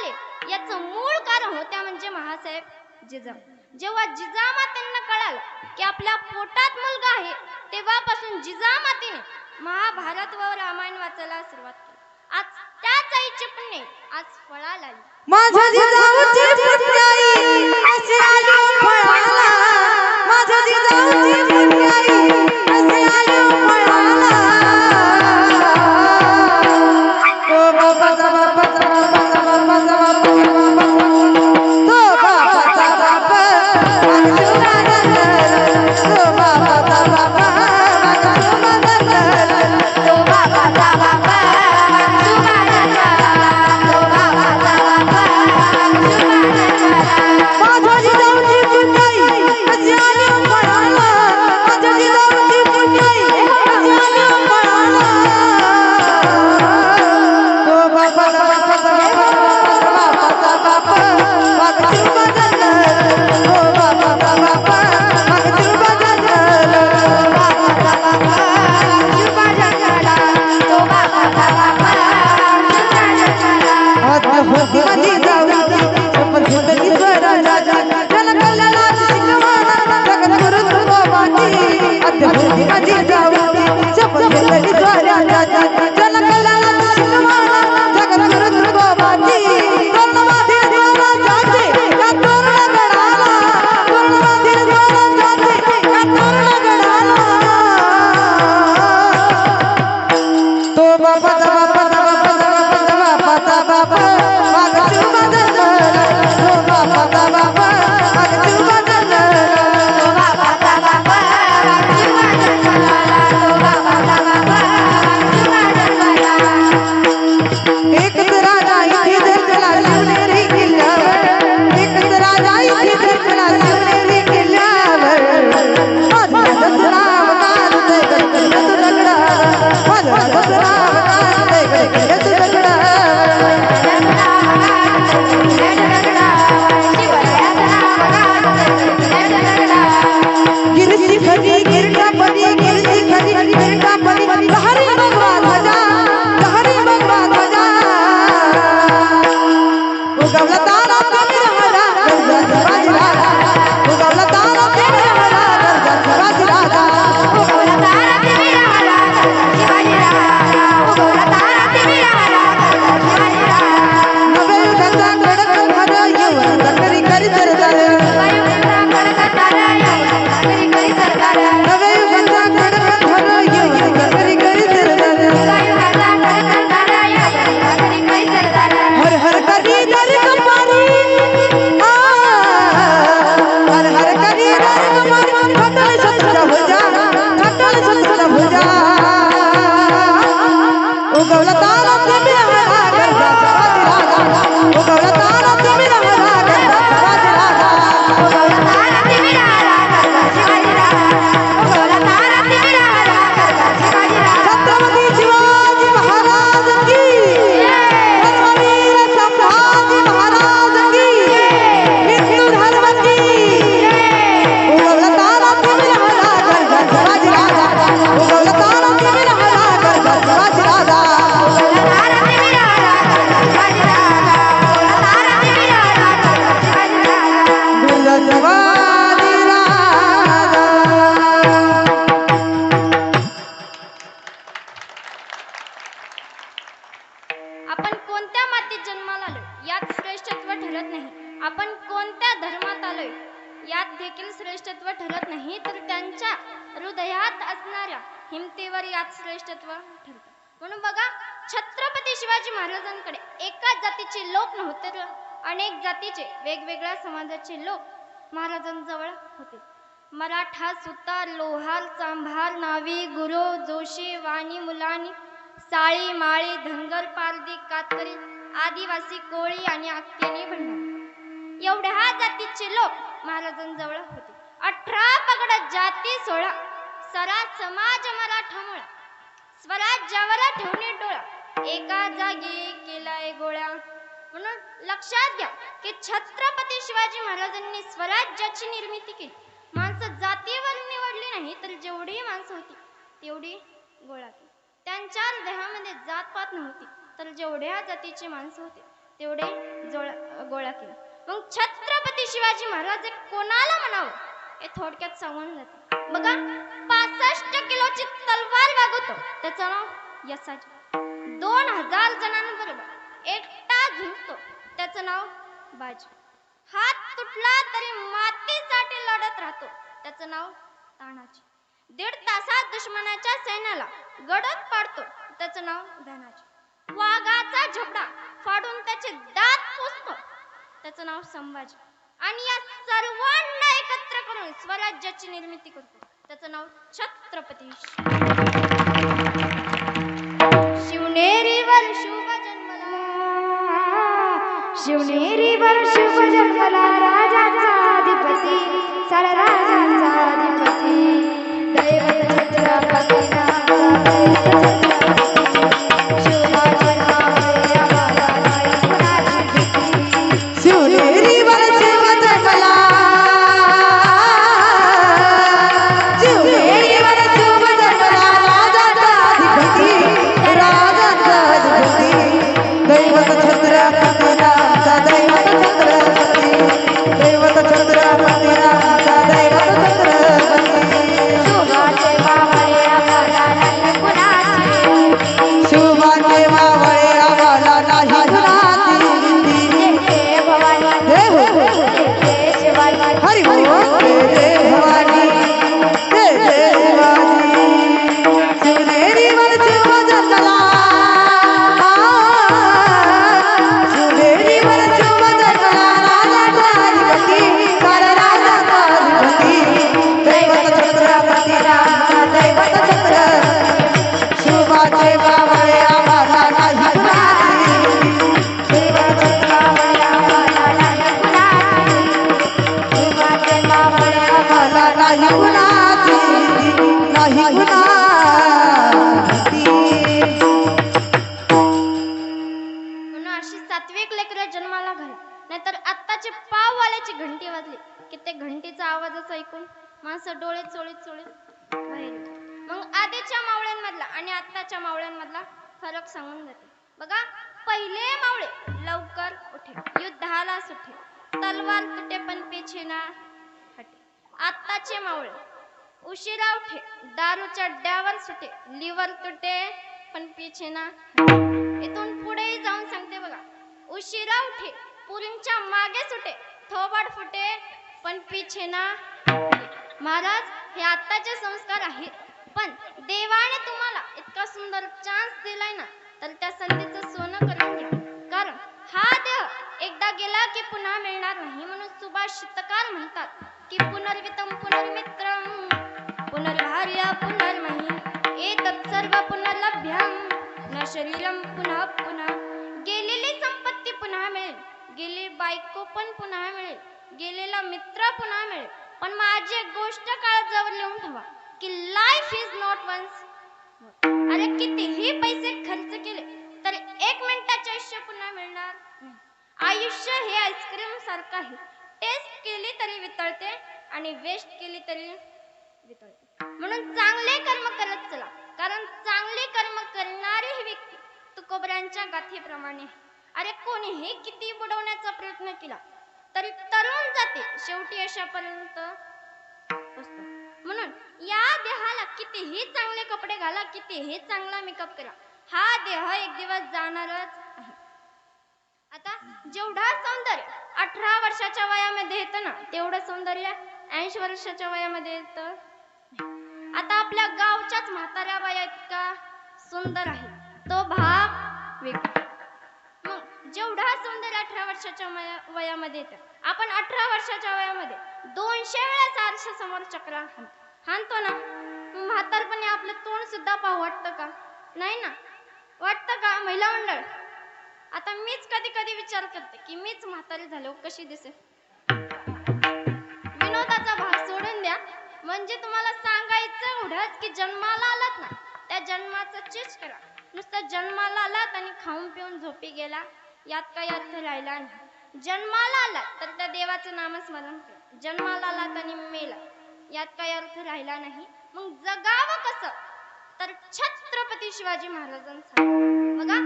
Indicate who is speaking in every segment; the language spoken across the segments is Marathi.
Speaker 1: आले याचं मूळ कारण होत्या म्हणजे महासाहेब जिजाऊ. जेव्हा जिजामातेंना कळालं की आपल्या पोटात मुलगा आहे तेव्हापासून जिजामातेने महाभारत व रामायण वाचायला सुरुवात केली. आज त्याच आईचे पुण्य आज फळाला आली.
Speaker 2: माझ्या जिजाऊची पुण्याई असे आलो फळाला, माझ्या जिजाऊची पुण्याई असे आलो फळाला. ओ बाबाचा बाबाचा बाबाचा बाबाचा बाबाचा तो बाबाचा बाबा माझा तो बाबाचा बाबा माझा तो बाबाचा बाबा
Speaker 1: हिमतीवर यात श्रेष्ठत्व ठरतं. म्हणून बघा छत्रपती शिवाजी महाराजांकडे एकाच जातीचे लोक नव्हते तर अनेक जातीचे वेगवेगळ्या समाजाचे लोक महाराजांजवळ होते. मराठा, सुतार, लोहार, चांभार, नावी, गुरु, जोशी, वाणी, मुलानी, साळी, माळी, धनगर, पारधी, कातकरी, आदिवासी, कोळी आणि आक्तेनी भंडारी एवढ्या जातीचे लोक महाराजांजवळ होते. 18 पगड जाती 16 सरा समाज मराठा मुळा स्वराज्यावर ठेवणे डोळा एका जागी केलाय गोळा. म्हणून लक्षात घ्या की छत्रपती शिवाजी महाराजांनी स्वराज्याची निर्मिती केली. माणसं जातीवर निवडली नाही तर जेवढी माणसं होती तेवढी गोळा केली. त्यांच्या देहामध्ये जातपात नव्हती तर जेवढ्या जातीची माणसं होती तेवढे गोळा केले. मग छत्रपती शिवाजी महाराज कोणाला म्हणावं हे थोडक्यात सांगून जाते. बघा 65 किलोची तलवार वागवतो त्याचं नाव यसाजी. 2000 जणांबरोबर एकटा झुंजतो त्याचं नाव बाजी. हात तुटला तरी मातीसाठी लढत राहतो त्याचं नाव तानाजी. 1.5 तासात दुश्मनाच्या सैन्याला गडद पाडतो त्याचं नाव धनाजी. वाघाचा झबडा फाडून त्याचे दात पुसतो त्याचं नाव संभाजी. आणि या सर्वांना एकत्र करून स्वराज्याची निर्मिती करतो त्याचं नाव छत्रपती. शिवनेरीवर शुभ जन्मला,
Speaker 2: शिवनेरीवर शुभ जन्मला राजाचा अधिपती, सारा राजांचा अधिपती. दैवत छत्रपती
Speaker 1: जन्माला घाल, नाहीतर आत्ताचे पाववाल्याची घंटी वाजली की ते घंटीचा आवाजच ऐकून माणसं डोळे चोळीत बाहेर. मग आधीच्या मावळ्यांमधला आणि आत्ताच्या मावळ्यांमधला फरक सांगून जाते. बघा पहिले मावळे लवकर उठे, युद्धाला सुटे, तलवार तुटे पण पेछे ना हटे. आत्ताचे मावळे उशिरा उठे, दारूच्या अड्ड्यावर सुटे, लिव्हर तुटे पण पेछे ना. इथून पुढेही जाऊन सांगते बघा, उशिरा उठे, पुरींच्या मागे सुटे, थोबाड फुटे पण पिछे ना. महाराज हे आत्ताचे संस्कार आहेत, पण देवाने तुम्हाला इतका सुंदर चान्स दिलाय ना, तर त्या संधीचं सोनं करून घ्या. कारण हा देह एकदा गेला की पुन्हा मिळणार नाही. म्हणून सुभाषितकार म्हणतात की पुनर्वितम पुनर्मित्रम पुनर्भार्या पुनर्मही एतत् सर्व पुनर्लभ्यम न शरीरम पुन्हा पुन्हा. गेलेली संपत्ती पुन्हा मिळेल, गेलेली बायको पण पुन्हा मिळेल, गेलेला मित्र पुन्हा मिळेल, पण माझी एक गोष्ट काळजावर लिहून ठेवा की लाईफ इज नॉट वन्स. अरे कितीही पैसे खर्च केले तर 1 मिनिटाचे आयुष्य पुन्हा मिळणार नाही. आयुष्य हे आईस्क्रीम सारखं आहे, टेस्ट केली तरी वितळते आणि वेस्ट केली तरी वितळते. म्हणून चांगले कर्म करत चला, कारण चांगले कर्म करणारी ही व्यक्ती तुकोबऱ्यांच्या गाथेप्रमाणे. अरे कोणीही किती बुडवण्याचा प्रयत्न केला तरी तरुण जाते शेवटी यशापर्यंत पोहोचतो. म्हणून या देहाला कितीही चांगले कपडे घाला, कितीही चांगला मेकअप करा, हा देह एक दिवस जाणारच आहे. आता जेवढा सौंदर्य 18 वर्षाच्या वयामध्ये येतं ना, तेवढं सौंदर्य 80 वर्षाच्या वयामध्ये येतं. आता आपल्या गावच्याच म्हाताऱ्या बाया इतका सुंदर आहे, तो भाग वेगळा. मग जेवढा सौंदर्य 18 वर्षाच्या वयामध्ये येतं, आपण 18 वर्षाच्या वयामध्ये 200 वेळा आरशा समोर चक्रा हाणतो ना. म्हातारपणी आपलं तोंड सुद्धा पाहू वाटतं का? नाही ना. वाटतं का महिला मंडळ? आता मीच कधी कधी विचार करते की मीच म्हातारी झालो कशी दिसेल. विनोदाचा भाग सोडून द्या, म्हणजे तुम्हाला सांगायचं एवढंच की जन्माला आलात ना, त्या जन्माचं चीज करा. नुसतं जन्माला आलात आणि खाऊन पिऊन झोपी गेला यात काही अर्थ राहिला नाही. जन्माला आलात तर त्या देवाचं नामस्मरण करा. जन्माला आलात आणि मेला यात काही अर्थ राहिला नाही. मग जगावं कसं? तर छत्रपती शिवाजी महाराजांचा. बघा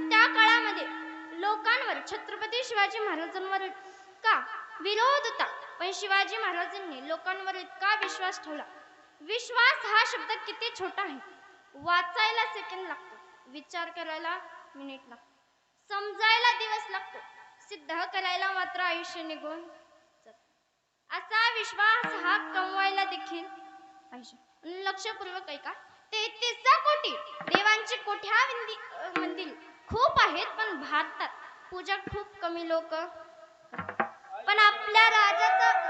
Speaker 1: त्या काळामध्ये लोकांवर छत्रपती शिवाजी महाराजांवर का विरोध होता, पण शिवाजी महाराजांनी लोकांवर इतका विश्वास ठेवला. विश्वास हा शब्द किती छोटा आहे. वाचायला सेकंद लागतो, विचार करायला मिनिट लागतो, समजायला दिवस लागतो, सिद्ध करायला मात्र आयुष्य निघून जातं. असा विश्वास हा कमवायला देखील पाहिजे. लक्षपूर्वक ऐका. 33 कोटी देवांची मंदिर खूप आहेत, पण भारतात पूजा खूप कमी लोक. पण आपल्या राजाचं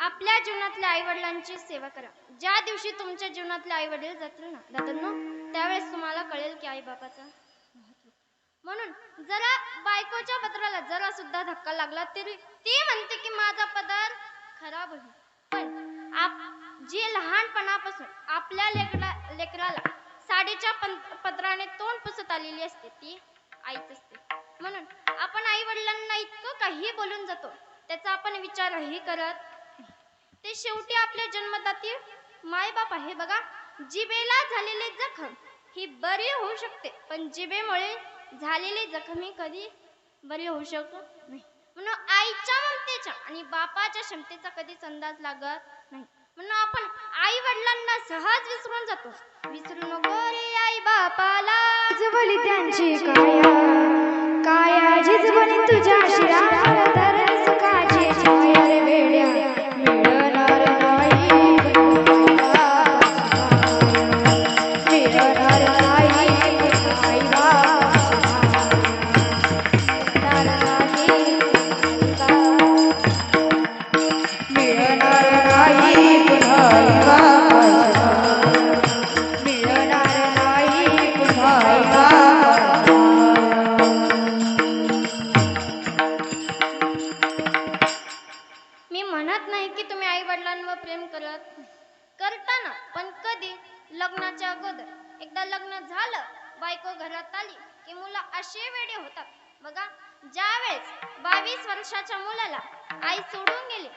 Speaker 1: आपल्या जीवनातल्या आई वडिलांची सेवा करा. ज्या दिवशी तुमच्या जीवनातले आई वडील जातील ना दादांनो, त्यावेळेस तुम्हाला कळेल की आई बापाचं महत्त्व. म्हणून जरा बायकोच्या पदराला जरा सुद्धा धक्का लागला तरी ती म्हणते की माझा पदर खराब होईल, पण जी लहानपणापासून आपल्या लेकराला साडीच्या पदराने तोंड पुसत आलेली असते ती आईच असते. म्हणून आपण आई वडिलांना इतकं काही बोलून जातो, त्याचा आपण विचारही करत. ते शेवटी आपल्या जन्मदाती मायबाप आहे. बघा, जिभेला झालेली जखम ही बरी होऊ शकते, पण जिभेमुळे झालेली जखम ही कधी बरी होऊ शकत नाही. म्हणून आईच्या ममतेच्या आणि बापाच्या क्षमतेचा कधीच अंदाज लागत नाही. म्हणून आपण आई वडिलांना सहज विसरून जातो. विसरू नको रे आई बापाला,
Speaker 2: झिजवली त्यांची काया काया, झिजवली तुझ्या शिरावर धरली सुखाची छाया रे वेड्या, मिळणार नाही मिळणार नाही आई बापाची मिळणार नाही पुन्हा आई बापाची, मिळणार नाही पुन्हा आई बापाची.
Speaker 1: मी म्हणत नाही की तुम्ही आई वडिलांवर प्रेम करता ना, पण कधी लग्नाच्या अगोदर एकदा लग्न झालं, बायको घरात आली की मुलं असे वेडे होतात. बघा, ज्या वेळेस 22 वर्षाच्या मुलाला आई सोडून गेली,